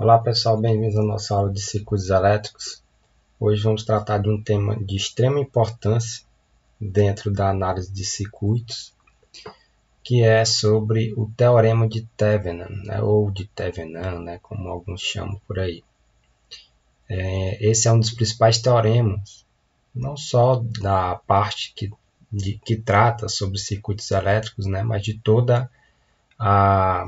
Olá pessoal, bem-vindos à nossa aula de circuitos elétricos. Hoje vamos tratar de um tema de extrema importância dentro da análise de circuitos, que é sobre o Teorema de Thevenin, né, ou de Thevenin, né, como alguns chamam por aí. Esse é um dos principais teoremas, não só da parte que trata sobre circuitos elétricos, né, mas de toda a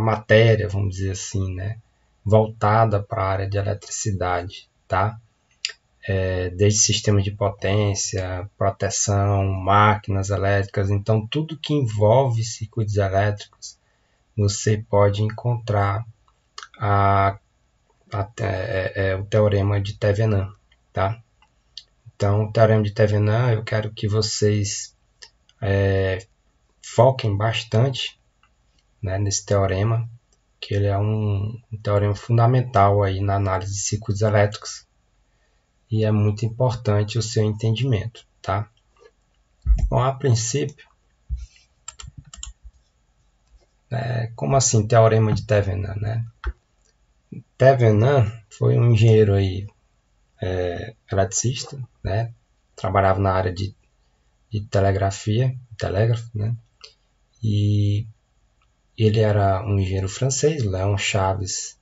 matéria, vamos dizer assim, né, voltada para a área de eletricidade, tá? Desde sistemas de potência, proteção, máquinas elétricas, então tudo que envolve circuitos elétricos, você pode encontrar o teorema de Thevenin, tá? Então, o teorema de Thevenin, eu quero que vocês foquem bastante, né, nesse teorema, que ele é um teorema fundamental aí na análise de circuitos elétricos e é muito importante o seu entendimento, tá? Bom, a princípio, como assim teorema de Thevenin, né? Thevenin foi um engenheiro aí, eletricista, né? Trabalhava na área de telegrafia, telégrafo, né? E ele era um engenheiro francês, Léon Charles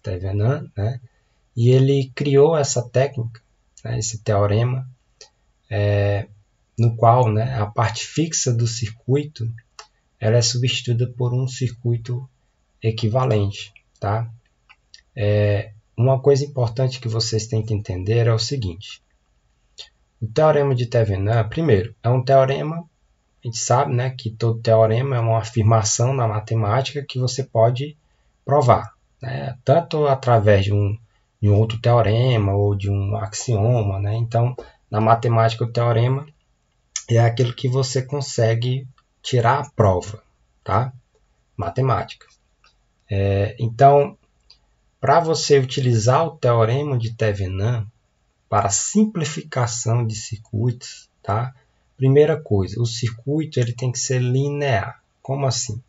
Thevenin, né? E ele criou essa técnica, né, esse teorema, no qual, né, a parte fixa do circuito ela é substituída por um circuito equivalente. Tá? Uma coisa importante que vocês têm que entender é o seguinte. O teorema de Thevenin, primeiro, é um teorema, a gente sabe, né, que todo teorema é uma afirmação na matemática que você pode provar, né, tanto através de um outro teorema ou de um axioma, né? Então, na matemática, o teorema é aquilo que você consegue tirar a prova, tá? Matemática. Então, para você utilizar o teorema de Thevenin para simplificação de circuitos, tá? Primeira coisa, o circuito ele tem que ser linear. Como assim?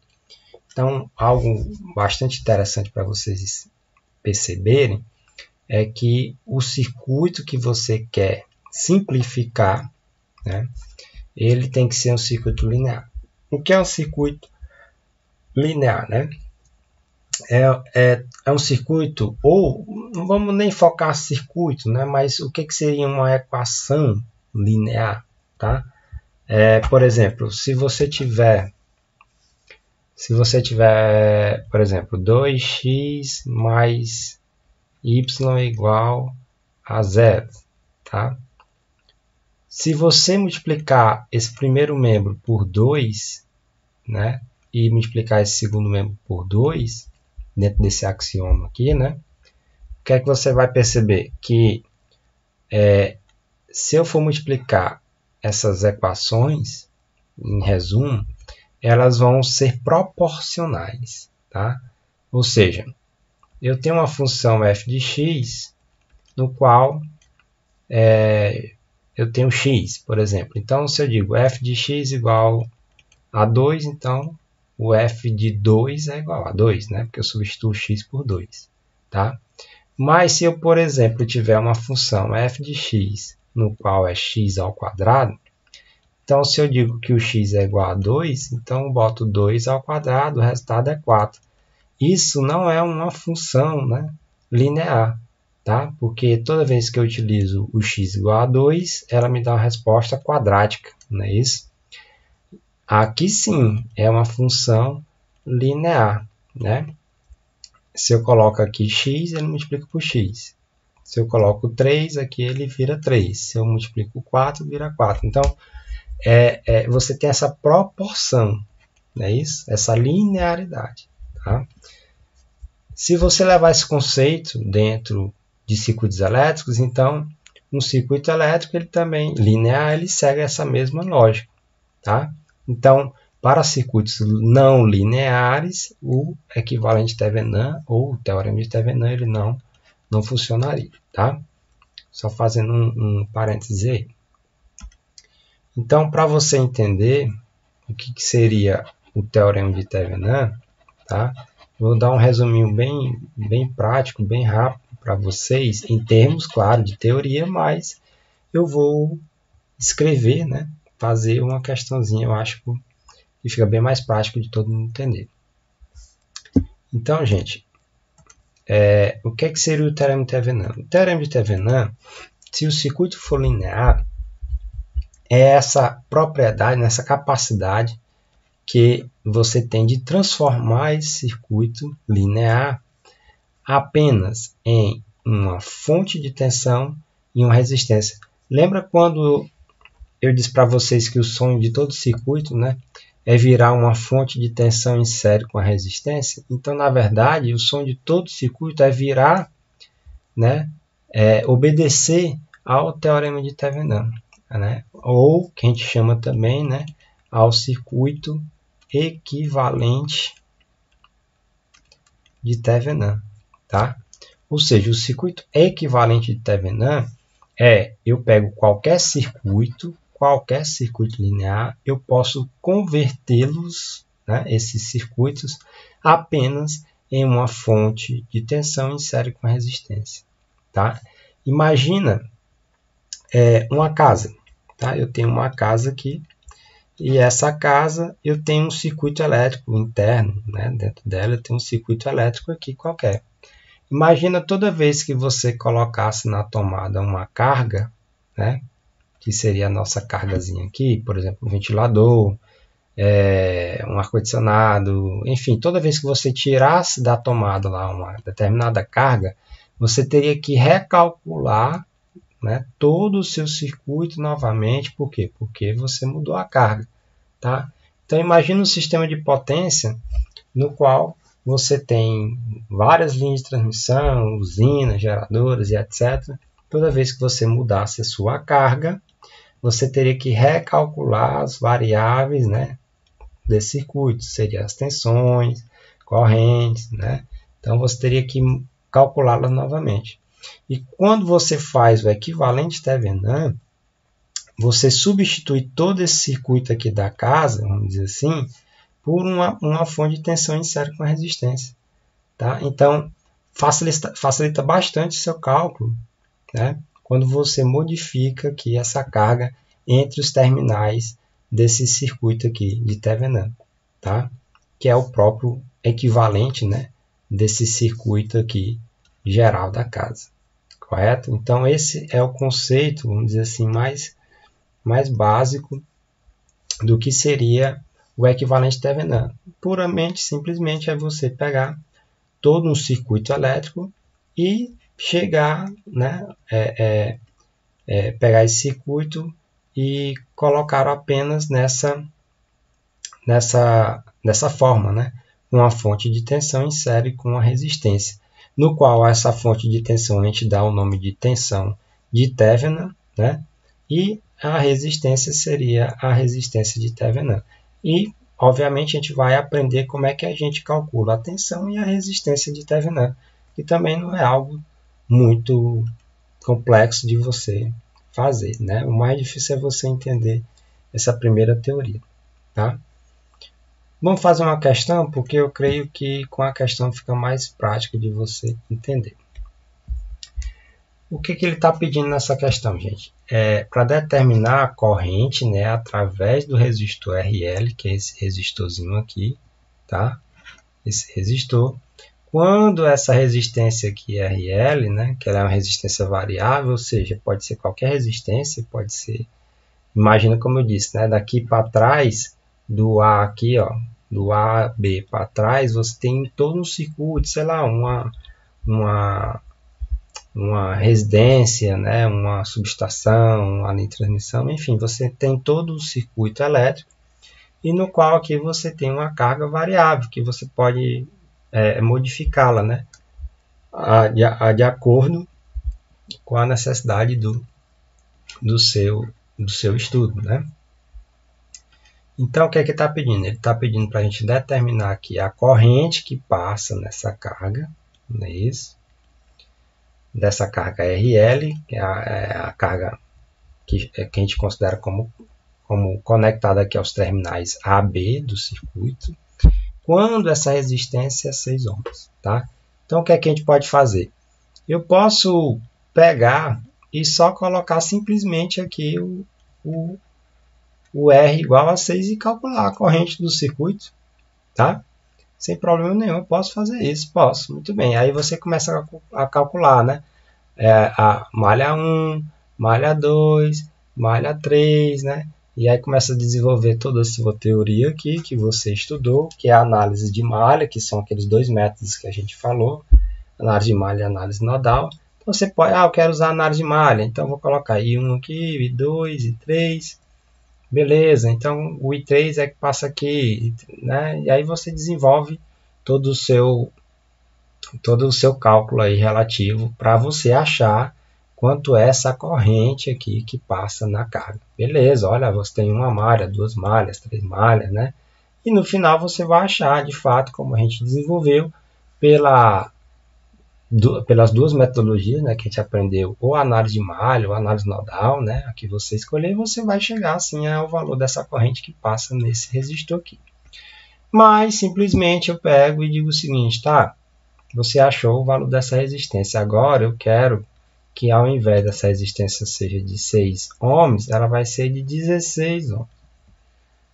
Então, algo bastante interessante para vocês perceberem é que o circuito que você quer simplificar, né, ele tem que ser um circuito linear. O que é um circuito linear? Né? É um circuito, ou não vamos nem focar circuito, né, mas o que seria uma equação linear? Tá? Por exemplo, se você tiver, por exemplo, 2x mais y igual a zero, tá? Se você multiplicar esse primeiro membro por 2, né, e multiplicar esse segundo membro por 2, dentro desse axioma aqui, né, o que é que você vai perceber? Que se eu for multiplicar essas equações, em resumo, elas vão ser proporcionais, tá? Ou seja, eu tenho uma função f de x, no qual eu tenho x, por exemplo. Então, se eu digo f de x igual a 2, então o f de 2 é igual a 2, né? Porque eu substituo x por 2. Tá? Mas se eu, por exemplo, tiver uma função f de x, no qual é x ao quadrado, então se eu digo que o x é igual a 2, então eu boto 2 ao quadrado, o resultado é 4. Isso não é uma função, né, linear, tá? Porque toda vez que eu utilizo o x igual a 2, ela me dá uma resposta quadrática, não é isso? Aqui sim é uma função linear, né? Se eu coloco aqui x, ele multiplica por x. Se eu coloco 3, aqui ele vira 3. Se eu multiplico 4, vira 4. Então, você tem essa proporção, não é isso? Essa linearidade, tá? Se você levar esse conceito dentro de circuitos elétricos, então um circuito elétrico ele também linear, ele segue essa mesma lógica, tá? Então, para circuitos não lineares, o equivalente Thevenin ou o teorema de Thevenin ele não funcionaria, tá? Só fazendo um parêntese aí. Então, para você entender o que seria o teorema de Thevenin, tá? Vou dar um resuminho bem prático, bem rápido para vocês, em termos, claro, de teoria, mas eu vou escrever, né? Fazer uma questãozinha, eu acho que fica bem mais prático de todo mundo entender. Então, gente, o que seria o teorema de Thevenin? O teorema de Thevenin, se o circuito for linear, é essa propriedade, essa capacidade que você tem de transformar esse circuito linear apenas em uma fonte de tensão e uma resistência. Lembra quando eu disse para vocês que o sonho de todo circuito, né, é virar uma fonte de tensão em série com a resistência? Então, na verdade, o sonho de todo circuito é virar, né, obedecer ao teorema de Thevenin, né, ou que a gente chama também, né, ao circuito equivalente de Thevenin, tá? Ou seja, o circuito equivalente de Thevenin eu pego qualquer circuito linear, eu posso convertê-los, né, esses circuitos, apenas em uma fonte de tensão em série com resistência, tá? Imagina uma casa, tá? Eu tenho uma casa aqui, e essa casa eu tenho um circuito elétrico interno, né? Dentro dela eu tenho um circuito elétrico aqui qualquer. Imagina toda vez que você colocasse na tomada uma carga, né? Que seria a nossa cargazinha aqui, por exemplo, um ventilador, um ar-condicionado, enfim, toda vez que você tirasse da tomada lá uma determinada carga, você teria que recalcular, né, todo o seu circuito novamente. Por quê? Porque você mudou a carga, tá? Então imagine um sistema de potência no qual você tem várias linhas de transmissão, usinas, geradoras e etc. Toda vez que você mudasse a sua carga, você teria que recalcular as variáveis, né, desse circuito, seriam as tensões, correntes, né? Então você teria que calculá-las novamente. E quando você faz o equivalente Thevenin, você substitui todo esse circuito aqui da casa, vamos dizer assim, por uma fonte de tensão em série com resistência, tá? Então facilita bastante o seu cálculo, né, quando você modifica aqui essa carga entre os terminais desse circuito aqui de Thevenin, tá? Que é o próprio equivalente, né, desse circuito aqui geral da casa, correto? Então esse é o conceito, vamos dizer assim, mais básico do que seria o equivalente Thevenin. Puramente, simplesmente, é você pegar todo um circuito elétrico e chegar, né, pegar esse circuito e colocar apenas nessa forma, né, uma fonte de tensão em série com uma resistência, no qual essa fonte de tensão a gente dá o nome de tensão de Thevenin, né, e a resistência seria a resistência de Thevenin. E, obviamente, a gente vai aprender como é que a gente calcula a tensão e a resistência de Thevenin, que também não é algo muito complexo de você fazer, né? O mais difícil é você entender essa primeira teoria, tá? Vamos fazer uma questão, porque eu creio que com a questão fica mais prático de você entender. O que ele está pedindo nessa questão, gente? Para determinar a corrente, né, através do resistor RL, que é esse resistorzinho aqui, tá? Esse resistor. Quando essa resistência aqui RL, né, que ela é uma resistência variável, ou seja, pode ser qualquer resistência, pode ser, imagina como eu disse, né, daqui para trás, do A aqui, ó, do A, B para trás, você tem todo um circuito, sei lá, uma residência, né, uma subestação, uma linha de transmissão, enfim, você tem todo o circuito elétrico e no qual aqui você tem uma carga variável que você pode modificá-la, né, de acordo com a necessidade do seu estudo, né? Então, o que é que ele está pedindo? Ele está pedindo para a gente determinar aqui a corrente que passa nessa carga, não é isso? Dessa carga RL, que é a carga que a gente considera como conectada aqui aos terminais A, B do circuito. quando essa resistência é 6 ohms, tá? Então, o que é que a gente pode fazer? Eu posso pegar e só colocar simplesmente aqui o R igual a 6 e calcular a corrente do circuito, tá? Sem problema nenhum, eu posso fazer isso, posso, muito bem. Aí você começa a calcular, né? A malha 1, malha 2, malha 3, né? E aí começa a desenvolver toda a sua teoria aqui que você estudou, que é a análise de malha, que são aqueles dois métodos que a gente falou, análise de malha e análise nodal. Então você pode, eu quero usar análise de malha, então vou colocar I1 aqui, I2, I3, beleza, então o I3 é que passa aqui, né? E aí você desenvolve todo o seu cálculo aí relativo para você achar quanto é essa corrente aqui que passa na carga. Beleza, olha, você tem uma malha, 2 malhas, 3 malhas, né? E no final você vai achar, de fato, como a gente desenvolveu, pelas duas metodologias, né, que a gente aprendeu, ou análise de malha, ou análise nodal, né, a que você escolher, você vai chegar assim ao valor dessa corrente que passa nesse resistor aqui. Mas simplesmente eu pego e digo o seguinte, tá? Você achou o valor dessa resistência. Agora eu quero que ao invés dessa resistência seja de 6 ohms, ela vai ser de 16 ohms.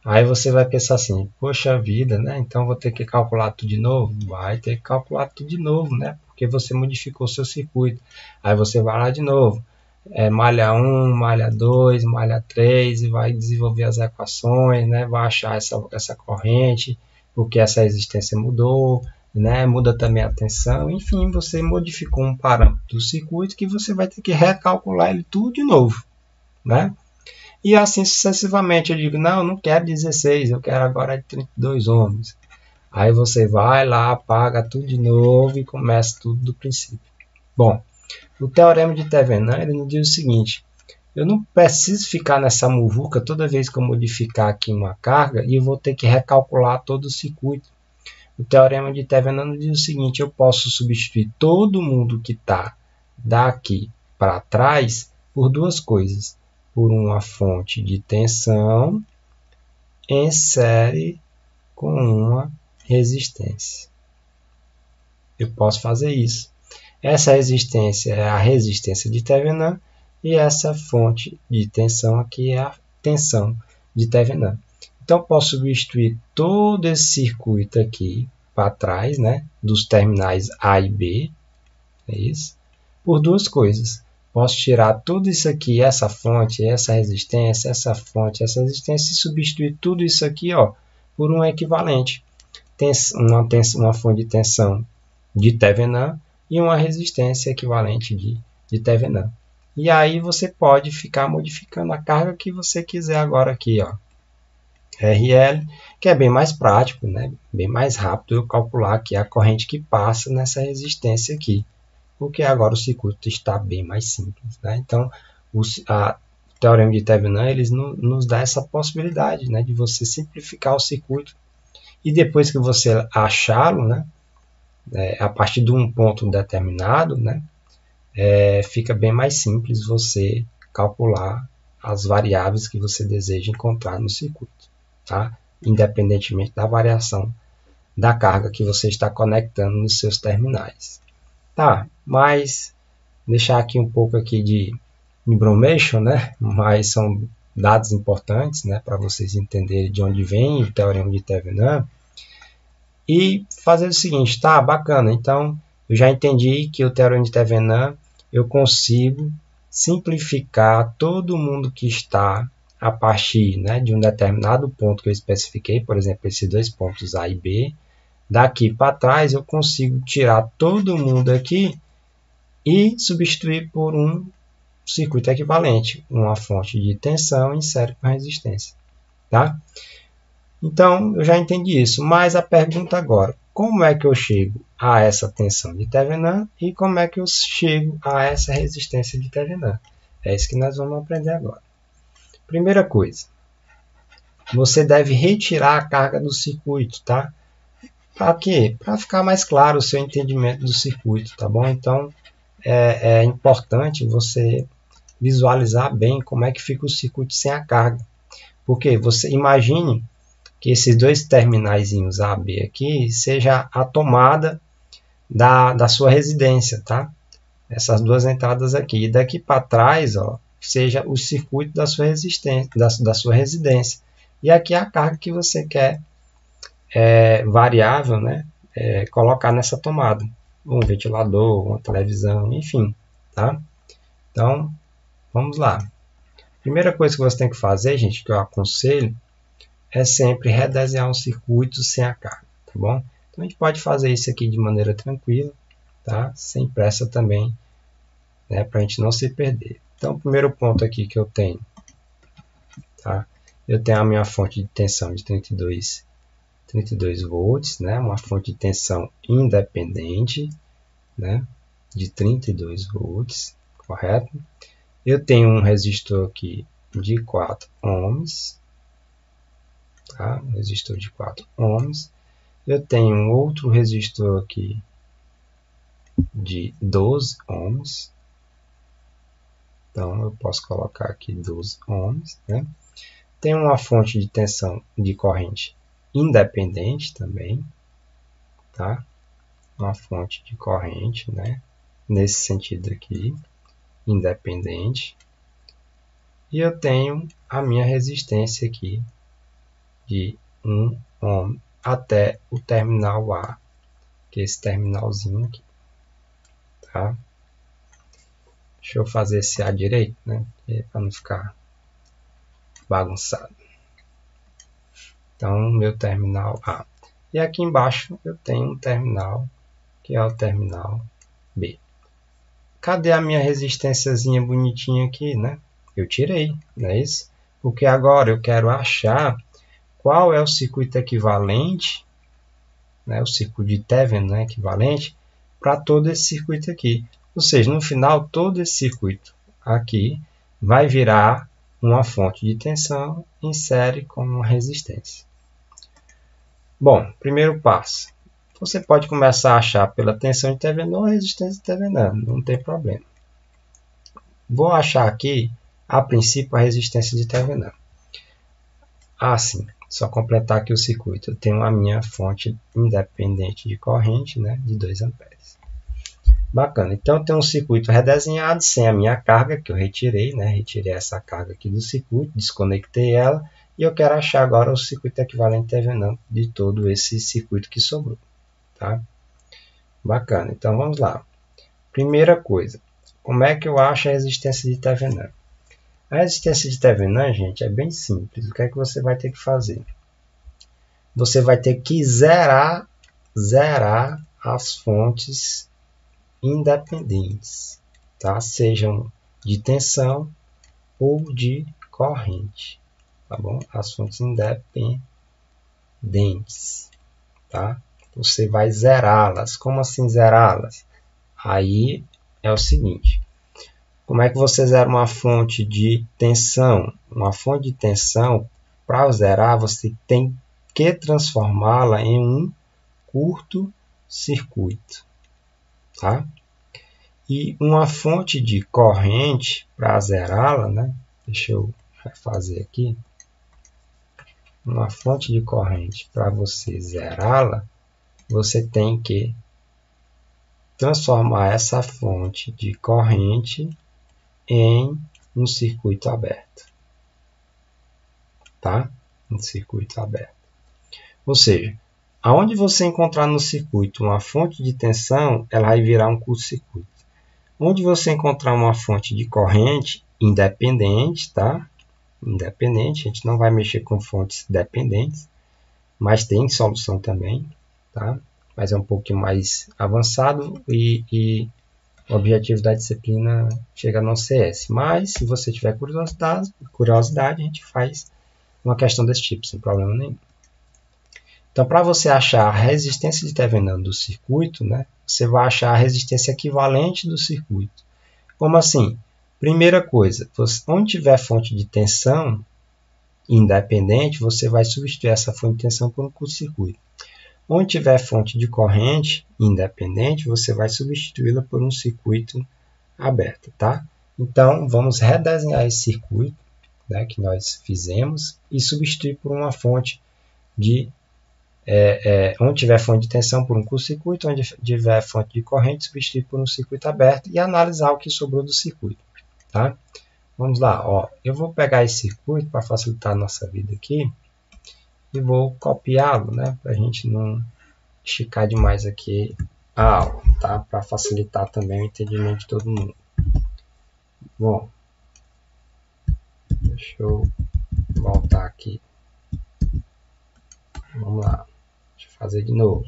Aí você vai pensar assim, poxa vida, né? Então vou ter que calcular tudo de novo? Vai ter que calcular tudo de novo, né? Porque você modificou o seu circuito. Aí você vai lá de novo. Malha 1, malha 2, malha 3 e vai desenvolver as equações, né? Vai achar essa corrente, porque essa resistência mudou, né? Muda também a tensão. Enfim, você modificou um parâmetro do circuito que você vai ter que recalcular ele tudo de novo, né? E assim sucessivamente. Eu digo, não, eu não quero 16, eu quero agora 32 ohms. Aí você vai lá, apaga tudo de novo e começa tudo do princípio. Bom, o teorema de Thevenin, ele nos diz o seguinte, eu não preciso ficar nessa muvuca toda vez que eu modificar aqui uma carga e eu vou ter que recalcular todo o circuito. O teorema de Thevenin nos diz o seguinte, eu posso substituir todo mundo que está daqui para trás por duas coisas. Por uma fonte de tensão em série com uma resistência. Eu posso fazer isso. Essa resistência é a resistência de Thevenin e essa fonte de tensão aqui é a tensão de Thevenin. Então, eu posso substituir todo esse circuito aqui para trás, né, dos terminais A e B, é isso, por duas coisas. Posso tirar tudo isso aqui, essa fonte, essa resistência, essa fonte, essa resistência e substituir tudo isso aqui, ó, por um equivalente. Uma fonte de tensão de Thevenin e uma resistência equivalente de Thevenin. E aí você pode ficar modificando a carga que você quiser agora aqui, ó. RL, que é bem mais prático, né? Bem mais rápido eu calcular aqui a corrente que passa nessa resistência aqui. Porque agora o circuito está bem mais simples, né? Então, o teorema de Thevenin ele nos dá essa possibilidade, né, de você simplificar o circuito e depois que você achá-lo, né, a partir de um ponto determinado, né, fica bem mais simples você calcular as variáveis que você deseja encontrar no circuito, tá? Independentemente da variação da carga que você está conectando nos seus terminais. Tá, mas deixar aqui um pouco aqui de information, né? Mas são dados importantes, né, para vocês entenderem de onde vem o teorema de Thevenin. E fazer o seguinte, tá, bacana, então eu já entendi que o teorema de Thevenin eu consigo simplificar todo mundo que está a partir, né, de um determinado ponto que eu especifiquei, por exemplo, esses dois pontos A e B. Daqui para trás eu consigo tirar todo mundo aqui e substituir por um circuito equivalente, uma fonte de tensão em série com resistência, tá? Então, eu já entendi isso, mas a pergunta agora, como é que eu chego a essa tensão de Thevenin e como é que eu chego a essa resistência de Thevenin? É isso que nós vamos aprender agora. Primeira coisa, você deve retirar a carga do circuito, tá? Para quê? Para ficar mais claro o seu entendimento do circuito, tá bom? Então, é importante você visualizar bem como é que fica o circuito sem a carga. Porque você imagine que esses dois terminaizinhos A, B aqui, seja a tomada da sua residência, tá? Essas duas entradas aqui. E daqui para trás, ó, seja o circuito da sua resistência, da sua residência. E aqui é a carga que você quer variável, né? Colocar nessa tomada. Um ventilador, uma televisão, enfim, tá? Então, vamos lá. Primeira coisa que você tem que fazer, gente, que eu aconselho, é sempre redesenhar um circuito sem a carga, tá bom? Então, a gente pode fazer isso aqui de maneira tranquila, tá? Sem pressa também, né? Para a gente não se perder. Então, o primeiro ponto aqui que eu tenho, tá? Eu tenho a minha fonte de tensão de 32 volts, né? Uma fonte de tensão independente, né? De 32 volts, correto? Eu tenho um resistor aqui de 4 ohms, tá? Um resistor de 4 ohms. Eu tenho um outro resistor aqui de 12 ohms. Então, eu posso colocar aqui 12 ohms, né? Tem uma fonte de tensão de corrente independente também, tá? Uma fonte de corrente, né? Nesse sentido aqui, independente. E eu tenho a minha resistência aqui de 1 ohm até o terminal A, que é esse terminalzinho aqui, tá? Deixa eu fazer esse A direito, né? Para não ficar bagunçado. Então, meu terminal A. E aqui embaixo eu tenho um terminal, que é o terminal B. Cadê a minha resistênciazinha bonitinha aqui, né? Eu tirei, não é isso? Porque agora eu quero achar qual é o circuito equivalente, né? O circuito de Thevenin, né? Equivalente, para todo esse circuito aqui. Ou seja, no final, todo esse circuito aqui vai virar uma fonte de tensão em série com uma resistência. Bom, primeiro passo. Você pode começar a achar pela tensão de Thevenin ou resistência de Thevenin, não tem problema. Vou achar aqui, a princípio, a resistência de Thevenin. Assim, só completar aqui o circuito. Eu tenho a minha fonte independente de corrente, né, de 2 amperes. Bacana, então eu tenho um circuito redesenhado sem a minha carga, que eu retirei, né? Retirei essa carga aqui do circuito, desconectei ela, e eu quero achar agora o circuito equivalente Thevenin de todo esse circuito que sobrou, tá? Bacana, então vamos lá. Primeira coisa, como é que eu acho a resistência de Thevenin? A resistência de Thevenin, gente, é bem simples. O que é que você vai ter que fazer? Você vai ter que zerar as fontes independentes, tá? Sejam de tensão ou de corrente, tá bom? As fontes independentes, tá? Você vai zerá-las. Como assim zerá-las? Aí é o seguinte, como é que você zera uma fonte de tensão? Uma fonte de tensão, para zerar, você tem que transformá-la em um curto-circuito, tá? E uma fonte de corrente, para zerá-la, né? Deixa eu refazer aqui. Uma fonte de corrente, para você zerá-la, você tem que transformar essa fonte de corrente em um circuito aberto, tá? Um circuito aberto. Ou seja, aonde você encontrar no circuito uma fonte de tensão, ela vai virar um curto-circuito. Onde você encontrar uma fonte de corrente independente, tá? Independente, a gente não vai mexer com fontes dependentes, mas tem solução também, tá? Mas é um pouquinho mais avançado e o objetivo da disciplina chega a não ser esse. Mas, se você tiver curiosidade, a gente faz uma questão desse tipo, sem problema nenhum. Então, para você achar a resistência de Thevenin do circuito, né, você vai achar a resistência equivalente do circuito. Como assim? Primeira coisa, onde tiver fonte de tensão independente, você vai substituir essa fonte de tensão por um curto-circuito. Onde tiver fonte de corrente independente, você vai substituí-la por um circuito aberto, tá? Então, vamos redesenhar esse circuito, né, que nós fizemos e substituir por uma fonte de onde tiver fonte de tensão por um curto-circuito, onde tiver fonte de corrente, substituir por um circuito aberto e analisar o que sobrou do circuito. Tá? Vamos lá, ó. Eu vou pegar esse circuito para facilitar a nossa vida aqui e vou copiá-lo, né, para a gente não esticar demais aqui a aula, tá? Para facilitar também o entendimento de todo mundo. Bom, deixa eu voltar aqui. Vamos lá. Deixa eu fazer de novo.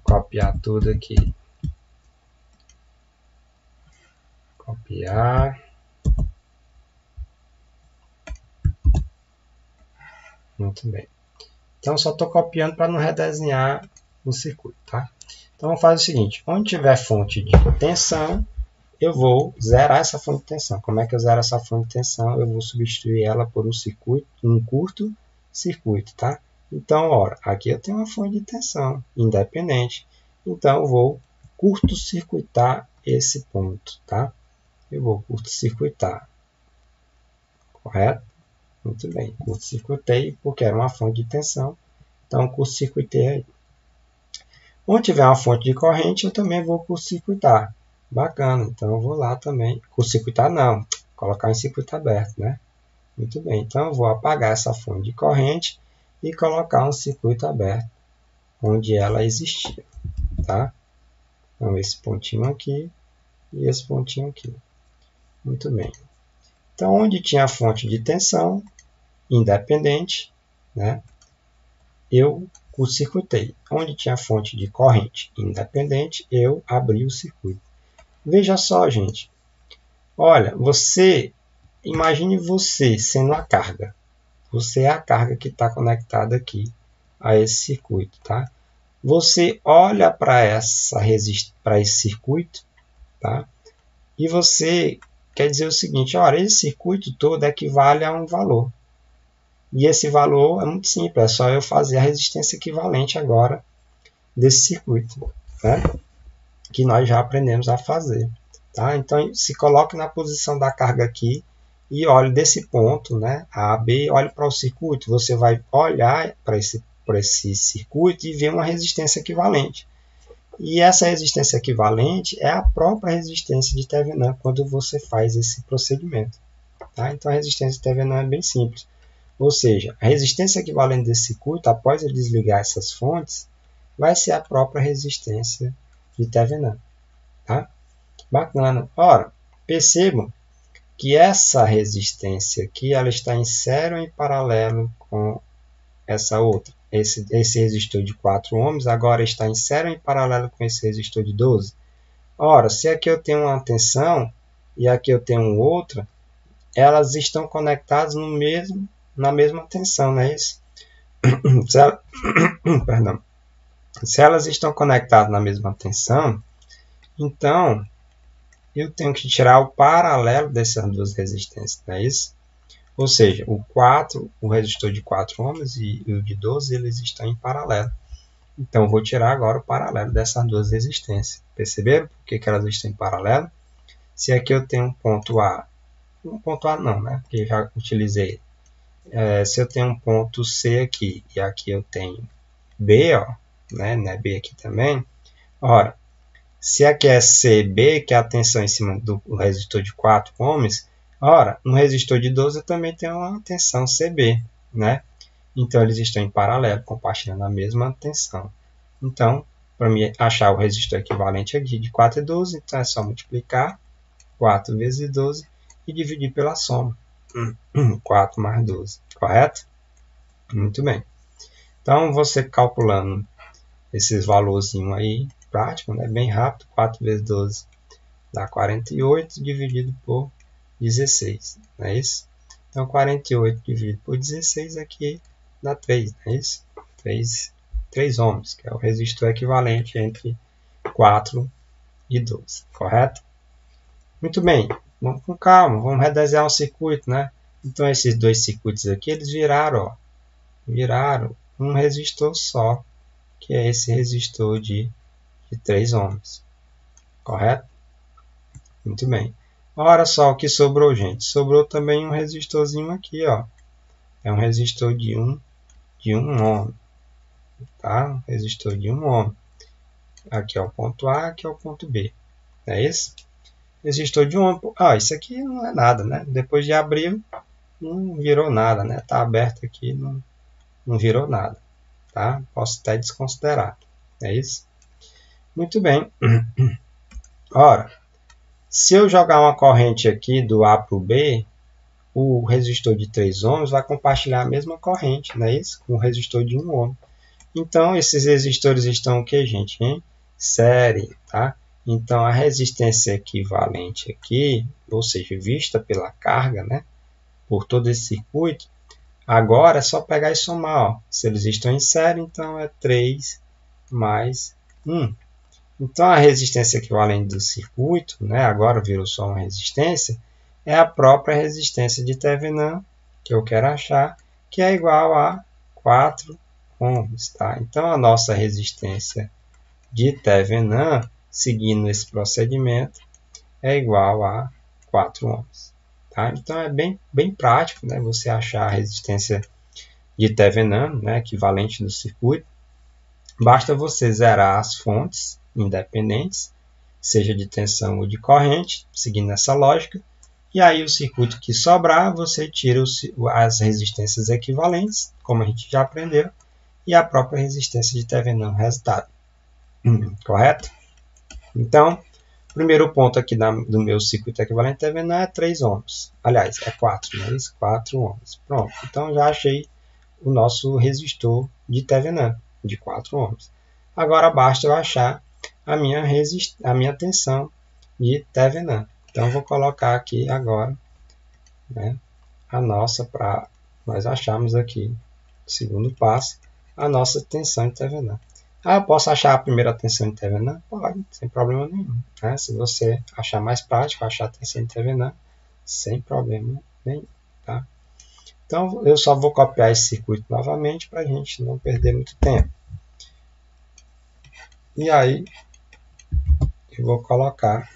Copiar tudo aqui. Copiar. Muito bem. Então, só estou copiando para não redesenhar o circuito, tá? Então, vamos fazer o seguinte. Onde tiver fonte de tensão, eu vou zerar essa fonte de tensão. Como é que eu zero essa fonte de tensão? Eu vou substituir ela por um curto circuito, tá? Então, ora, aqui eu tenho uma fonte de tensão independente. Então, eu vou curto-circuitar esse ponto, tá? Eu vou curto-circuitar. Correto? Muito bem. Curto-circuitei porque era uma fonte de tensão. Então, curto-circuitei aí. Onde tiver uma fonte de corrente, eu também vou curto-circuitar. Bacana. Então, eu vou lá também. Curto-circuitar não. Colocar em circuito aberto, né? Muito bem. Então, eu vou apagar essa fonte de corrente e colocar um circuito aberto onde ela existia, tá? Então, esse pontinho aqui e esse pontinho aqui. Muito bem. Então, onde tinha a fonte de tensão independente, né, eu curto-circuitei. Onde tinha a fonte de corrente independente, eu abri o circuito. Veja só, gente. Olha, imagine você sendo a carga. Você é a carga que está conectada aqui a esse circuito, tá? Você olha para esse circuito, tá? E você quer dizer o seguinte, olha, esse circuito todo equivale a um valor. E esse valor é muito simples, é só eu fazer a resistência equivalente agora desse circuito, né? Que nós já aprendemos a fazer. Tá? Então, se coloque na posição da carga aqui e olhe desse ponto, né, A, B, olhe para o circuito. Você vai olhar para esse circuito e ver uma resistência equivalente. E essa resistência equivalente é a própria resistência de Thevenin quando você faz esse procedimento. Tá? Então, a resistência de Thevenin é bem simples. Ou seja, a resistência equivalente desse circuito, após ele desligar essas fontes, vai ser a própria resistência de Thevenin. Tá? Bacana. Ora, percebam que essa resistência aqui ela está em série ou em paralelo com essa outra. Esse resistor de 4 ohms agora está em série ou em paralelo com esse resistor de 12. Ora, se aqui eu tenho uma tensão e aqui eu tenho outra, elas estão conectadas na mesma tensão, não é isso? Perdão. Se elas estão conectadas na mesma tensão, então eu tenho que tirar o paralelo dessas duas resistências, não é isso? Ou seja, o resistor de 4 ohms e o de 12, eles estão em paralelo. Então, eu vou tirar agora o paralelo dessas duas resistências. Perceberam por que elas estão em paralelo? Se aqui eu tenho um ponto A não, né? Porque eu já utilizei. Se eu tenho um ponto C aqui e aqui eu tenho B, ó, né? B aqui também. Ora, se aqui é CB, que é a tensão em cima do resistor de 4 ohms, ora, no resistor de 12 eu também tenho uma tensão CB, né? Então, eles estão em paralelo, compartilhando a mesma tensão. Então, para mim achar o resistor equivalente aqui de 4 e 12, então é só multiplicar 4 vezes 12 e dividir pela soma. 4 mais 12, correto? Muito bem. Então, você calculando esses valorzinhos aí, prático, né? Bem rápido, 4 vezes 12 dá 48, dividido por 16, não é isso? Então, 48 dividido por 16 aqui dá 3, não é isso? 3 ohms, que é o resistor equivalente entre 4 e 12, correto? Muito bem, vamos com calma, vamos redesenhar o circuito, né? Então, esses dois circuitos aqui, eles viraram um resistor só, que é esse resistor de 3 ohms, correto? Muito bem. Olha só o que sobrou, gente. Sobrou também um resistorzinho aqui, ó. É um resistor de 1 de 1 ohm, tá? Resistor de 1 ohm. Aqui é o ponto A, aqui é o ponto B. É isso? Resistor de 1 ohm. Isso aqui não é nada, né? Depois de abrir, não virou nada, né? Tá aberto aqui, não virou nada, tá? Posso até desconsiderar. É isso? Muito bem. Ora, se eu jogar uma corrente aqui do A para o B, o resistor de 3 ohms vai compartilhar a mesma corrente, não é isso? Com o resistor de 1 ohm. Então, esses resistores estão o que, gente? Em série, tá? Então, a resistência equivalente aqui, ou seja, vista pela carga, né? Por todo esse circuito, agora é só pegar e somar. Ó. Se eles estão em série, então é 3 mais 1. Então, a resistência equivalente do circuito, né, agora virou só uma resistência, é a própria resistência de Thevenin, que eu quero achar, que é igual a 4 ohms. Tá? Então, a nossa resistência de Thevenin, seguindo esse procedimento, é igual a 4 ohms. Tá? Então, é bem prático, né, você achar a resistência de Thevenin, né, equivalente do circuito. Basta você zerar as fontes independentes, seja de tensão ou de corrente, seguindo essa lógica, e aí o circuito que sobrar, você tira as resistências equivalentes, como a gente já aprendeu, e a própria resistência de Thevenin no resultado. Correto? Então, o primeiro ponto aqui do meu circuito equivalente Thevenin é 3 ohms. Aliás, é 4, não é isso? 4 ohms. Pronto, então já achei o nosso resistor de Thevenin, de 4 ohms. Agora basta eu achar a minha tensão de Thevenin. Então, vou colocar aqui agora, né, a nossa, para nós acharmos aqui, segundo passo, a nossa tensão de Thevenin. Eu posso achar a primeira tensão de Thevenin? Pode, sem problema nenhum. Né? Se você achar mais prático, achar a tensão de Thevenin, sem problema nenhum. Tá? Então, eu só vou copiar esse circuito novamente para a gente não perder muito tempo. E aí, eu vou colocar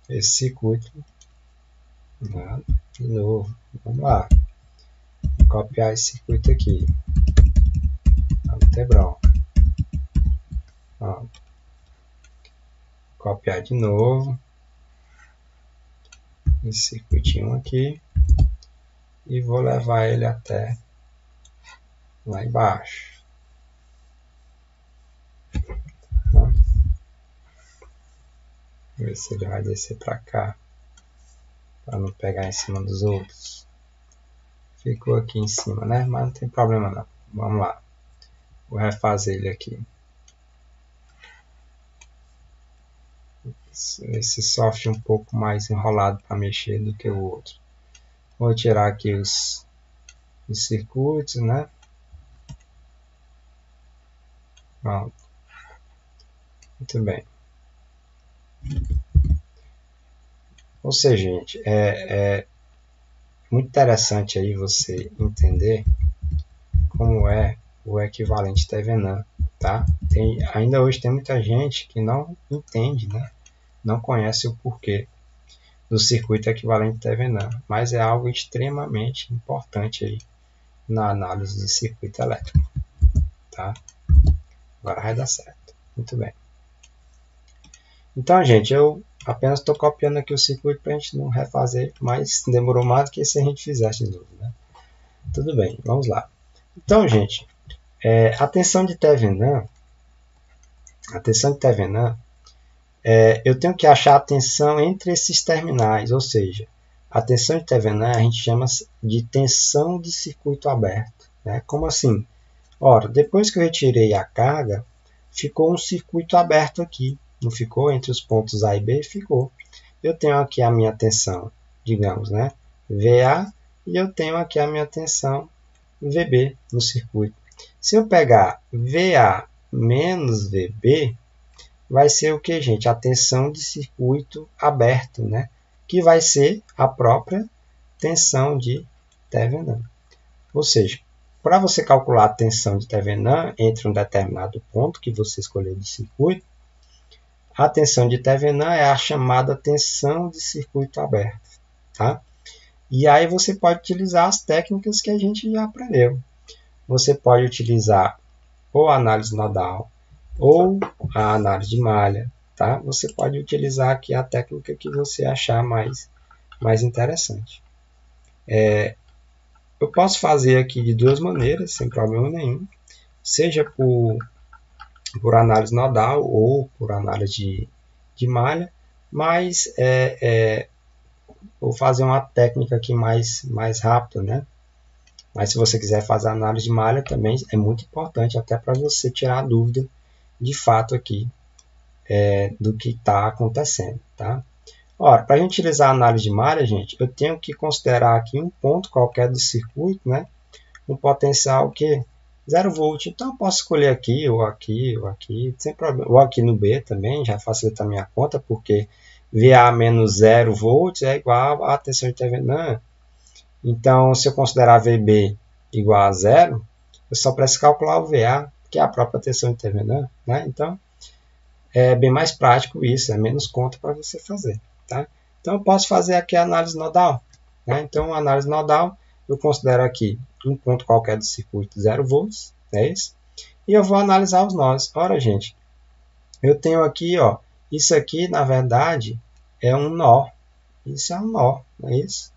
esse circuito, né, de novo. Vamos lá. Vou copiar esse circuito aqui. Não ter bronca. Pronto. Copiar de novo esse circuitinho aqui. E vou levar ele até lá embaixo. Tá? Ver se ele vai descer para cá. Para não pegar em cima dos outros. Ficou aqui em cima, né? Mas não tem problema não. Vamos lá. Vou refazer ele aqui. Esse software um pouco mais enrolado para mexer do que o outro. Vou tirar aqui os circuitos, né? Pronto. Muito bem. Ou seja, gente, é muito interessante aí você entender como é o equivalente Thevenin, tá? Ainda hoje tem muita gente que não entende, né? Não conhece o porquê do circuito equivalente Thevenin, mas é algo extremamente importante aí na análise de circuito elétrico, tá? Agora vai dar certo. Muito bem. Então, gente, eu apenas estou copiando aqui o circuito para a gente não refazer, mas demorou mais do que se a gente fizesse de novo, né? Tudo bem, vamos lá. Então, gente, a tensão de Thevenin, eu tenho que achar a tensão entre esses terminais, ou seja, a tensão de Thevenin a gente chama de tensão de circuito aberto. Né? Como assim? Ora, depois que eu retirei a carga, ficou um circuito aberto aqui. Não ficou? Entre os pontos A e B, ficou. Eu tenho aqui a minha tensão, digamos, né? VA, e eu tenho aqui a minha tensão VB no circuito. Se eu pegar VA menos VB, vai ser o que, gente? A tensão de circuito aberto, né? Que vai ser a própria tensão de Thevenin. Ou seja, para você calcular a tensão de Thevenin entre um determinado ponto que você escolheu do circuito, a tensão de Thevenin é a chamada tensão de circuito aberto. Tá? E aí você pode utilizar as técnicas que a gente já aprendeu. você pode utilizar ou a análise nodal ou a análise de malha, tá? Você pode utilizar aqui a técnica que você achar mais interessante. Eu posso fazer aqui de duas maneiras, sem problema nenhum, seja por análise nodal ou por análise de malha, mas vou fazer uma técnica aqui mais rápida, né? Mas se você quiser fazer análise de malha também é muito importante, até para você tirar a dúvida de fato aqui do que está acontecendo, tá? Ora, para a gente utilizar a análise de malha, gente, eu tenho que considerar aqui um ponto qualquer do circuito, né? Um potencial que 0 volt. Então eu posso escolher aqui, ou aqui, ou aqui, sem problema. Ou aqui no B também, já facilita a minha conta, porque VA menos 0 volts é igual a tensão intervenã. Então, se eu considerar VB igual a 0, eu só preciso calcular o VA, que é a própria tensão intervenã, né? Então, é bem mais prático isso, é menos conta para você fazer, tá? Então, eu posso fazer aqui a análise nodal, né? Então, a análise nodal, eu considero aqui um ponto qualquer do circuito 0 volts, é isso? E eu vou analisar os nós. Ora, gente, eu tenho aqui, ó, isso aqui, na verdade, é um nó. Isso é um nó, não é isso?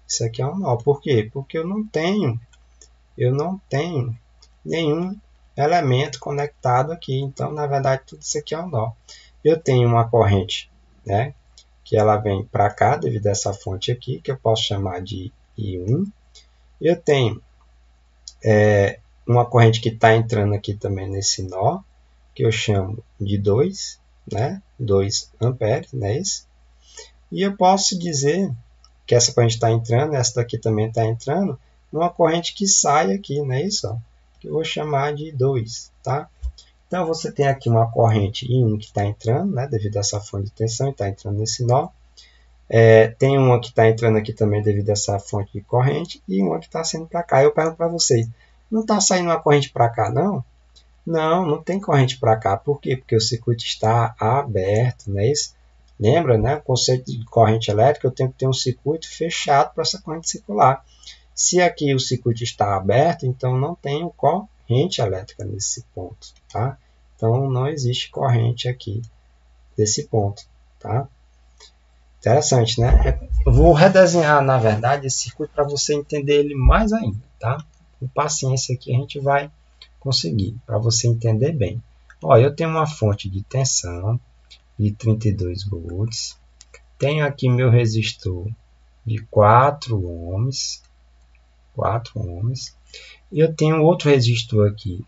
Isso aqui é um nó. Por quê? Porque eu não tenho nenhum elemento conectado aqui. Então, na verdade, tudo isso aqui é um nó. Eu tenho uma corrente, né, que ela vem para cá devido a essa fonte aqui, que eu posso chamar de I1. Eu tenho uma corrente que está entrando aqui também nesse nó, que eu chamo de 2, né, 2 amperes, não é isso? E eu posso dizer que essa corrente está entrando, essa daqui também está entrando, uma corrente que sai aqui, não é isso? Ó, que eu vou chamar de 2, tá? Então, você tem aqui uma corrente I1 que está entrando, né, devido a essa fonte de tensão, está entrando nesse nó. Tem uma que está entrando aqui também devido a essa fonte de corrente, e uma que está saindo para cá. Eu pergunto para vocês, não está saindo uma corrente para cá, não? Não, não tem corrente para cá. Por quê? Porque o circuito está aberto, não é isso? Lembra, né? O conceito de corrente elétrica, eu tenho que ter um circuito fechado para essa corrente circular. Se aqui o circuito está aberto, então não tenho corrente elétrica nesse ponto, tá? Então não existe corrente aqui desse ponto, tá? Interessante, né? Eu vou redesenhar, na verdade, esse circuito para você entender ele mais ainda, tá? Com paciência aqui a gente vai conseguir, para você entender bem. Ó, eu tenho uma fonte de tensão de 32 volts. Tenho aqui meu resistor de 4 ohms. 4 ohms. E eu tenho outro resistor aqui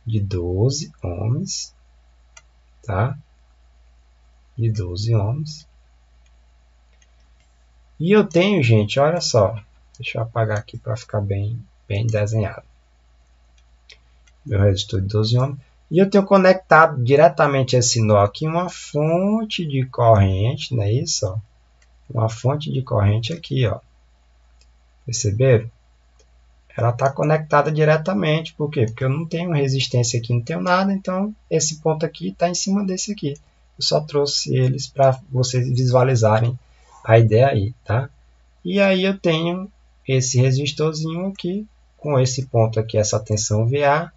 de 12 ohms. Tá? De 12 ohms. E eu tenho, gente, olha só. Deixa eu apagar aqui para ficar bem desenhado. Meu resistor de 12 ohms. E eu tenho conectado diretamente esse nó aqui uma fonte de corrente, não é isso? Ó? Uma fonte de corrente aqui, ó. Perceberam? Ela está conectada diretamente. Por quê? Porque eu não tenho resistência aqui, não tenho nada. Então, esse ponto aqui está em cima desse aqui. Eu só trouxe eles para vocês visualizarem a ideia aí, tá? E aí eu tenho esse resistorzinho aqui, com esse ponto aqui, essa tensão VA.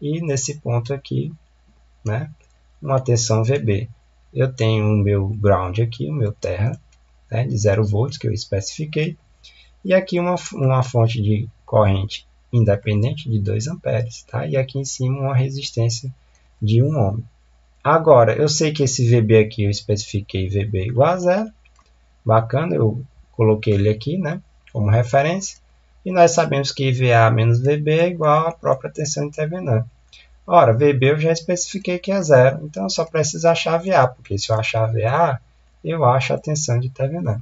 E nesse ponto aqui, né, uma tensão VB. Eu tenho o meu ground aqui, o meu terra, né, de 0 volts, que eu especifiquei. E aqui uma fonte de corrente independente de 2 amperes. Tá? E aqui em cima uma resistência de 1 ohm. Agora, eu sei que esse VB aqui eu especifiquei VB igual a 0. Bacana, eu coloquei ele aqui, né, como referência. E nós sabemos que VA menos VB é igual à própria tensão intervenã. Ora, VB eu já especifiquei que é 0, então eu só preciso achar VA, porque se eu achar VA, eu acho a tensão de intervenã.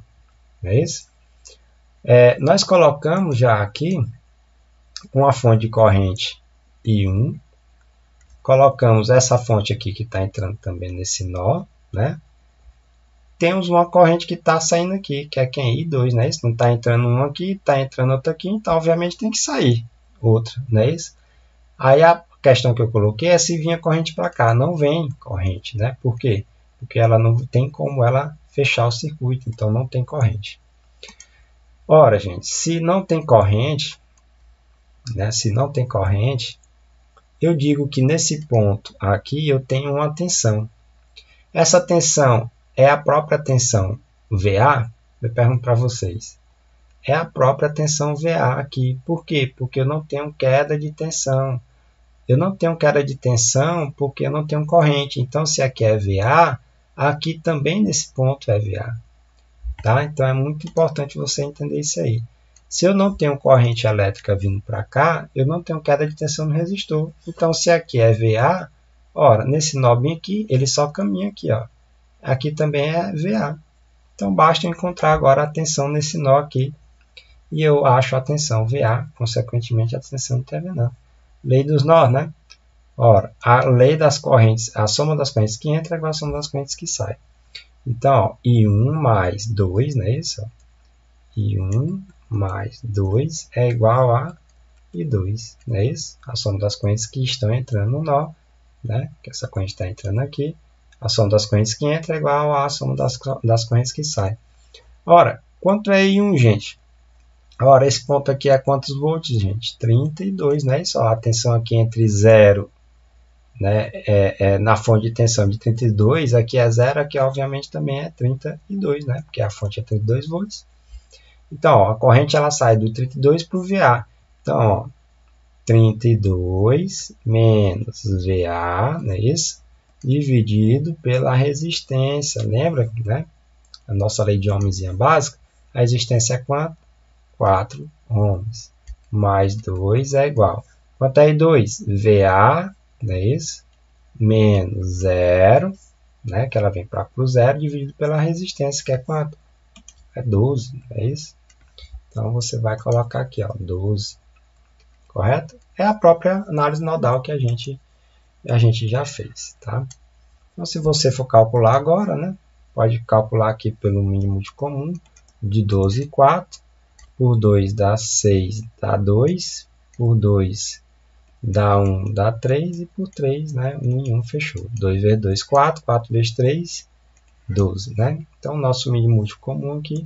Não é isso? Nós colocamos já aqui uma fonte de corrente I1, colocamos essa fonte aqui que está entrando também nesse nó, né? Temos uma corrente que está saindo aqui, que é quem? I2, não é isso? Não está entrando uma aqui, está entrando outra aqui, então obviamente tem que sair outra, não é isso? Aí a questão que eu coloquei é se vinha corrente para cá. Não vem corrente, né? Por quê? Porque ela não tem como ela fechar o circuito, então não tem corrente. Ora, gente, se não tem corrente, né, se não tem corrente, eu digo que nesse ponto aqui eu tenho uma tensão. Essa tensão é a própria tensão VA? Eu pergunto para vocês. É a própria tensão VA aqui. Por quê? Porque eu não tenho queda de tensão. Eu não tenho queda de tensão porque eu não tenho corrente. Então, se aqui é VA, aqui também nesse ponto é VA. Tá? Então, é muito importante você entender isso aí. Se eu não tenho corrente elétrica vindo para cá, eu não tenho queda de tensão no resistor. Então, se aqui é VA, ora, nesse nobinho aqui, ele só caminha aqui. Ó. Aqui também é VA. Então, basta eu encontrar agora a tensão nesse nó aqui. E eu acho a tensão VA, consequentemente a tensão determinante. Lei dos nós, né? Ora, a lei das correntes, a soma das correntes que entra é igual a soma das correntes que sai. Então, ó, I1 mais 2, não é isso? I1 mais 2 é igual a I2, não é isso? A soma das correntes que estão entrando no nó, né? Que essa corrente está entrando aqui. A soma das correntes que entra é igual à soma das correntes que saem. Ora, quanto é I1, gente? Ora, esse ponto aqui é quantos volts, gente? 32, né? Isso, ó, a tensão aqui entre 0, né? Na fonte de tensão de 32, aqui é 0, aqui obviamente também é 32, né? Porque a fonte é 32 volts. Então, ó, a corrente ela sai do 32 para o VA. Então, ó, 32 menos VA, não é isso? Dividido pela resistência. Lembra, né? A nossa lei de ohmzinha básica. A resistência é quanto? 4 ohms. Mais 2 é igual. Quanto é I2? VA, não é isso? Menos 0, né? Que ela vem para o zero, dividido pela resistência, que é quanto? É 12, não é isso? Então, você vai colocar aqui, ó, 12. Correto? É a própria análise nodal que a gente já fez, tá? Então, se você for calcular agora, né? Pode calcular aqui pelo mínimo de comum, de 12 e 4. Por 2 dá 6, dá 2. Por 2 dá 1, dá 3. E por 3, né? 1 e 1 fechou. 2 vezes 2, 4. 4 vezes 3, 12, né? Então, o nosso mínimo múltiplo comum aqui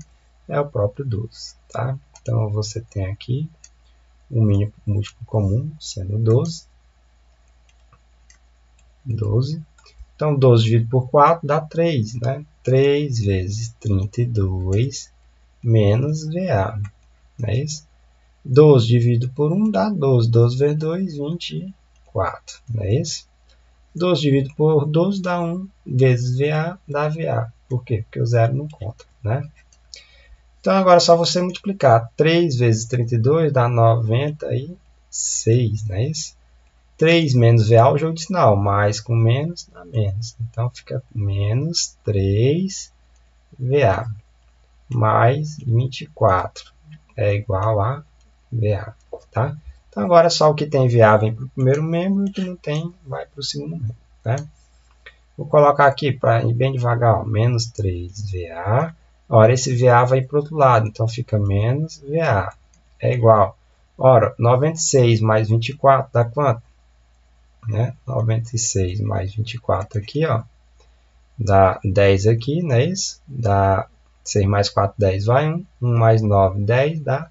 é o próprio 12, tá? Então, você tem aqui o mínimo múltiplo comum sendo 12. 12. Então, 12 dividido por 4 dá 3, né? 3 vezes 32 menos VA. Não é isso? 12 dividido por 1 dá 12. 12 vezes 2, 24. Não é isso? 12 dividido por 12 dá 1 vezes VA dá VA. Por quê? Porque o zero não conta, né? Então, agora é só você multiplicar. 3 vezes 32 dá 96, não é isso? 3 menos VA, o jogo de sinal. Mais com menos dá menos. Então, fica menos 3 VA mais 24 é igual a VA, tá? Então, agora só o que tem VA vem para o primeiro membro e o que não tem vai para o segundo membro, tá? Vou colocar aqui, para ir bem devagar, ó, menos 3 VA. Ora, esse VA vai para o outro lado, então fica menos VA. É igual. Ora, 96 mais 24 dá quanto? Né? 96 mais 24 aqui, ó. Dá 10 aqui, não é isso? Dá 6 mais 4, 10 vai 1. 1 mais 9, 10 dá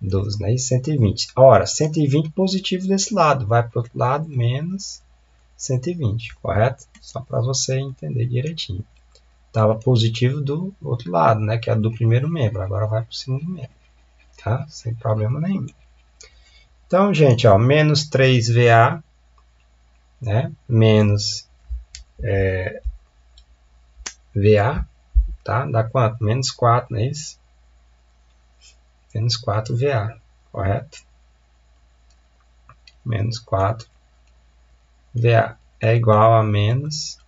12, né? E 120. Ora, 120 positivo desse lado, vai para o outro lado, menos 120, correto? Só para você entender direitinho. Estava positivo do outro lado, né? Que é do primeiro membro, agora vai para o segundo membro, tá? Sem problema nenhum. Então, gente, ó, menos 3VA, né? Menos VA, tá? Dá quanto? Menos 4, não é isso? Menos 4 VA, correto? Menos 4 VA é igual a menos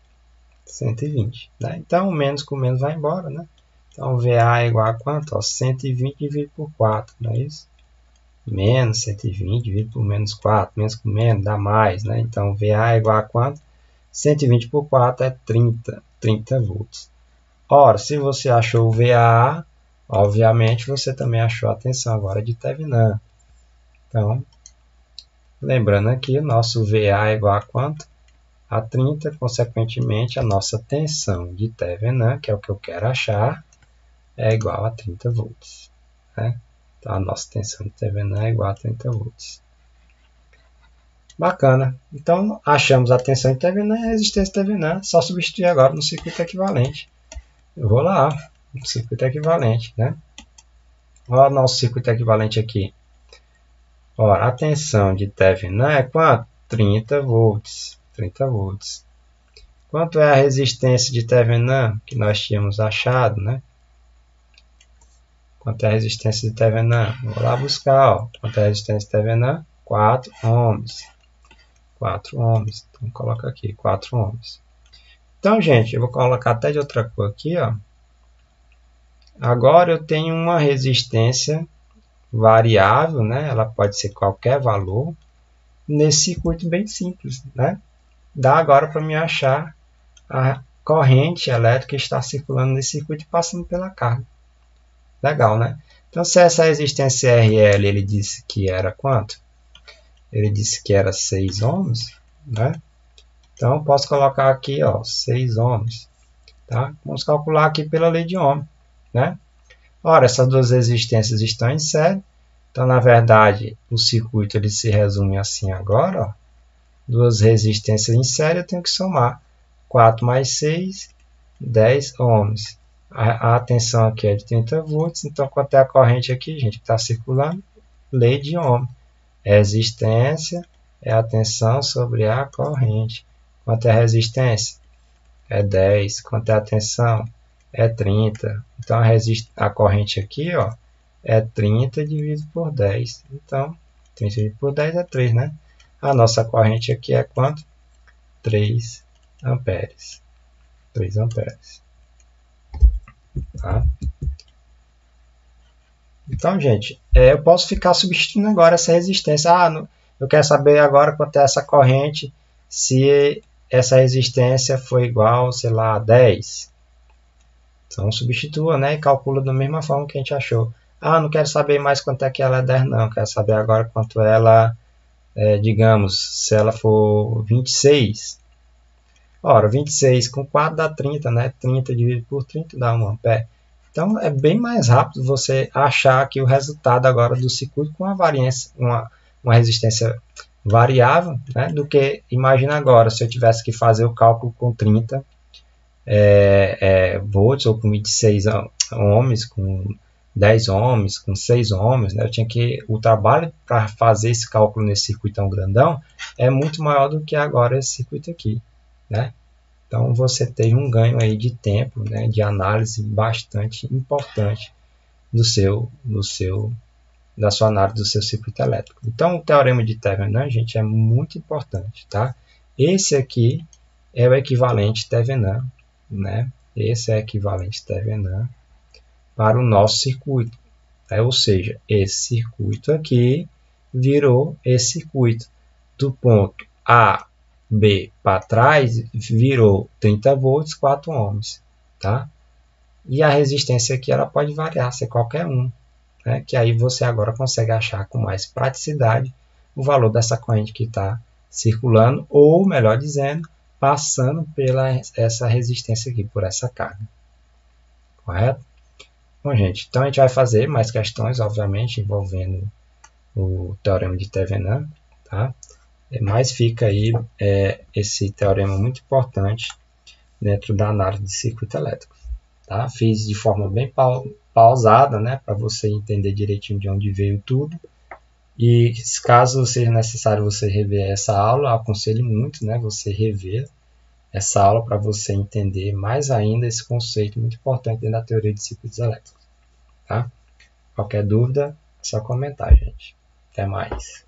120, né? Então, o menos com menos vai embora, né? Então, VA é igual a quanto? Ó, 120 dividido por 4, não é isso? Menos 120 dividido por menos 4. Menos com menos dá mais, né? Então, VA é igual a quanto? 120 por 4 é 30 volts. Ora, se você achou o VA, obviamente você também achou a tensão agora de Thevenin. Então, lembrando aqui, o nosso VA é igual a quanto? A 30, consequentemente, a nossa tensão de Thevenin, que é o que eu quero achar, é igual a 30 volts. Né? Então, a nossa tensão de Thevenin é igual a 30 volts. Bacana. Então, achamos a tensão de Thevenin e a resistência de Thevenin. Só substituir agora no circuito equivalente. Eu vou lá, no circuito equivalente, né? Olha o nosso circuito equivalente aqui. Ora, a tensão de Thevenin é quanto? 30 volts. 30 volts. Quanto é a resistência de Thevenin que nós tínhamos achado, né? Quanto é a resistência de Thevenin? Vou lá buscar, ó. Quanto é a resistência de Thevenin? 4 ohms. 4 ohms. Então, coloca aqui, 4 ohms. Então, gente, eu vou colocar até de outra cor aqui, ó. Agora eu tenho uma resistência variável, né? Ela pode ser qualquer valor, nesse circuito bem simples, né? Dá agora para me achar a corrente elétrica que está circulando nesse circuito e passando pela carga. Legal, né? Então, se essa resistência RL, ele disse que era quanto? Ele disse que era 6 ohms, né? Então, eu posso colocar aqui, ó, 6 ohms, tá? Vamos calcular aqui pela lei de Ohm, né? Ora, essas duas resistências estão em série. Então, na verdade, o circuito ele se resume assim agora, ó. Duas resistências em série, eu tenho que somar 4 mais 6, 10 ohms. A tensão aqui é de 30 volts, então quanto é a corrente aqui, gente, que está circulando? Lei de Ohm. Resistência é a tensão sobre a corrente. Quanto é a resistência? É 10. Quanto é a tensão? É 30. Então a corrente aqui, ó, é 30 dividido por 10. Então, 30 dividido por 10 é 3, né? A nossa corrente aqui é quanto? 3 amperes. 3 amperes. Tá? Então, gente, eu posso ficar substituindo agora essa resistência. Eu quero saber agora quanto é essa corrente, se essa resistência for igual, sei lá, a 10. Então, substitua, né? E calcula da mesma forma que a gente achou. Não quero saber mais quanto é que ela é 10, não. Quero saber agora quanto ela, digamos, se ela for 26. Ora, 26 com 4 dá 30, né? 30 dividido por 30 dá 1 ampere. Então, é bem mais rápido você achar aqui o resultado agora do circuito com uma resistência variável, né? Do que, imagina agora, se eu tivesse que fazer o cálculo com 30 volts ou com 26 ohms, com 10 ohms, com 6 ohms, né? O trabalho para fazer esse cálculo nesse circuito tão grandão é muito maior do que agora esse circuito aqui, né? Então, você tem um ganho aí de tempo, né, de análise bastante importante da sua análise do seu circuito elétrico. Então, o teorema de Thevenin, gente, é muito importante, tá? Esse aqui é o equivalente Thevenin, né? Esse é o equivalente Thevenin para o nosso circuito. Ou seja, esse circuito aqui virou esse circuito do ponto A, B para trás, virou 30 volts, 4 ohms, tá? E a resistência aqui ela pode variar, ser qualquer um, né? Que aí você agora consegue achar com mais praticidade o valor dessa corrente que está circulando, ou melhor dizendo, passando pela essa resistência aqui, por essa carga. Correto? Bom, gente, então a gente vai fazer mais questões, obviamente, envolvendo o teorema de Thevenin, tá? Mas fica aí esse teorema muito importante dentro da análise de circuito elétrico. Tá? Fiz de forma bem pausada, né, para você entender direitinho de onde veio tudo. E caso seja necessário você rever essa aula, aconselho muito, né, você rever essa aula para você entender mais ainda esse conceito muito importante dentro da teoria de circuitos elétricos. Tá? Qualquer dúvida, é só comentar, gente. Até mais.